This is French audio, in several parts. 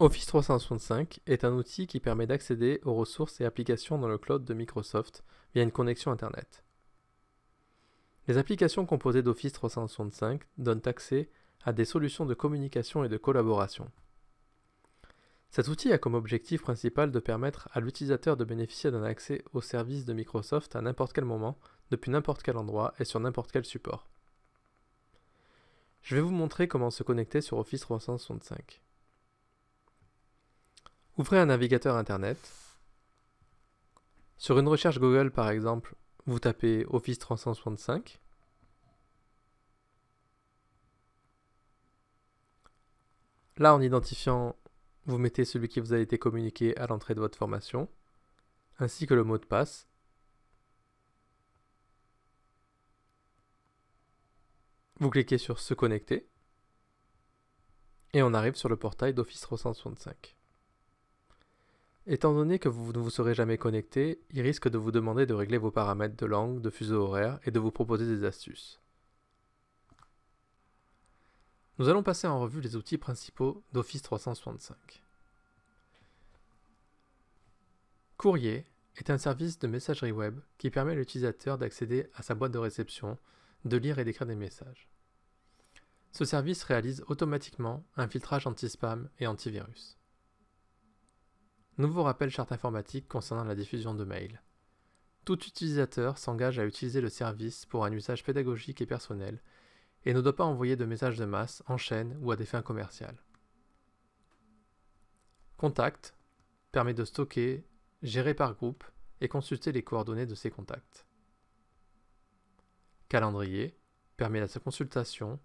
Office 365 est un outil qui permet d'accéder aux ressources et applications dans le cloud de Microsoft via une connexion Internet. Les applications composées d'Office 365 donnent accès à des solutions de communication et de collaboration. Cet outil a comme objectif principal de permettre à l'utilisateur de bénéficier d'un accès aux services de Microsoft à n'importe quel moment, depuis n'importe quel endroit et sur n'importe quel support. Je vais vous montrer comment se connecter sur Office 365. Ouvrez un navigateur Internet. Sur une recherche Google par exemple, vous tapez Office 365. Là, en identifiant, vous mettez celui qui vous a été communiqué à l'entrée de votre formation, ainsi que le mot de passe. Vous cliquez sur Se connecter et on arrive sur le portail d'Office 365. Étant donné que vous ne vous serez jamais connecté, il risque de vous demander de régler vos paramètres de langue, de fuseau horaire et de vous proposer des astuces. Nous allons passer en revue les outils principaux d'Office 365. Courrier est un service de messagerie web qui permet à l'utilisateur d'accéder à sa boîte de réception, de lire et d'écrire des messages. Ce service réalise automatiquement un filtrage anti-spam et antivirus. Nouveau rappel charte informatique concernant la diffusion de mails. Tout utilisateur s'engage à utiliser le service pour un usage pédagogique et personnel et ne doit pas envoyer de messages de masse en chaîne ou à des fins commerciales. Contact permet de stocker, gérer par groupe et consulter les coordonnées de ses contacts. Calendrier permet la consultation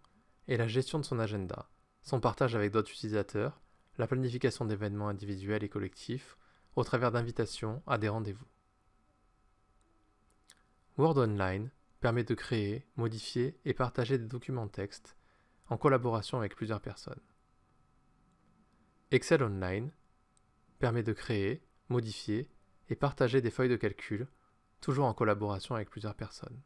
et la gestion de son agenda, son partage avec d'autres utilisateurs, la planification d'événements individuels et collectifs au travers d'invitations à des rendez-vous. Word Online permet de créer, modifier et partager des documents texte en collaboration avec plusieurs personnes. Excel Online permet de créer, modifier et partager des feuilles de calcul, toujours en collaboration avec plusieurs personnes.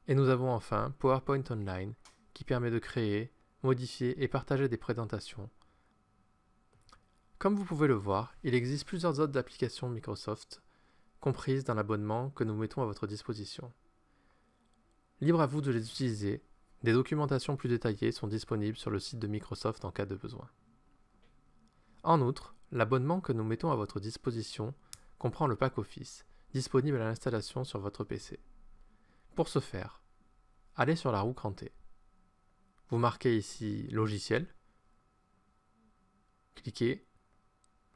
Et nous avons enfin PowerPoint Online qui permet de créer, modifier et partager des présentations. Comme vous pouvez le voir, il existe plusieurs autres applications Microsoft comprises dans l'abonnement que nous mettons à votre disposition. Libre à vous de les utiliser, des documentations plus détaillées sont disponibles sur le site de Microsoft en cas de besoin. En outre, l'abonnement que nous mettons à votre disposition comprend le pack Office, disponible à l'installation sur votre PC. Pour ce faire, allez sur la roue crantée. Vous marquez ici Logiciels, cliquez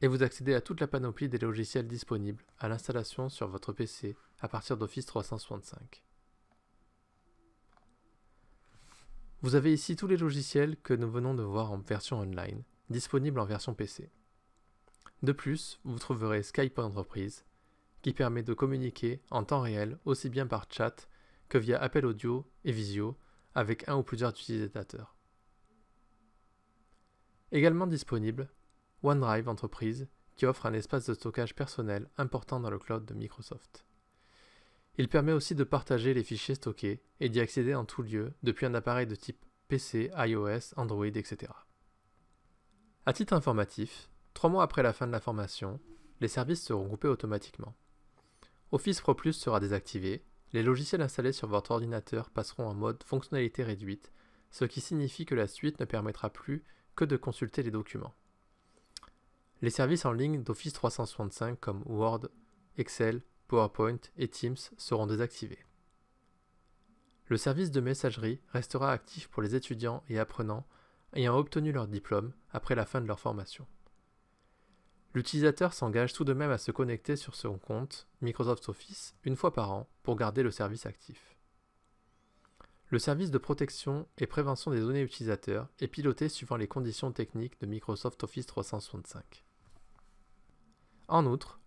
et vous accédez à toute la panoplie des logiciels disponibles à l'installation sur votre PC à partir d'Office 365. Vous avez ici tous les logiciels que nous venons de voir en version online, disponibles en version PC. De plus, vous trouverez Skype Entreprise, qui permet de communiquer en temps réel aussi bien par chat que via appel audio et visio avec un ou plusieurs utilisateurs. Également disponible, OneDrive Entreprise, qui offre un espace de stockage personnel important dans le cloud de Microsoft. Il permet aussi de partager les fichiers stockés et d'y accéder en tout lieu depuis un appareil de type PC, iOS, Android, etc. À titre informatif, 3 mois après la fin de la formation, les services seront groupés automatiquement. Office Pro Plus sera désactivé, les logiciels installés sur votre ordinateur passeront en mode fonctionnalité réduite, ce qui signifie que la suite ne permettra plus que de consulter les documents. Les services en ligne d'Office 365 comme Word, Excel, PowerPoint et Teams seront désactivés. Le service de messagerie restera actif pour les étudiants et apprenants ayant obtenu leur diplôme après la fin de leur formation. L'utilisateur s'engage tout de même à se connecter sur son compte Microsoft Office une fois par an pour garder le service actif. Le service de protection et prévention des données utilisateurs est piloté suivant les conditions techniques de Microsoft Office 365. En outre,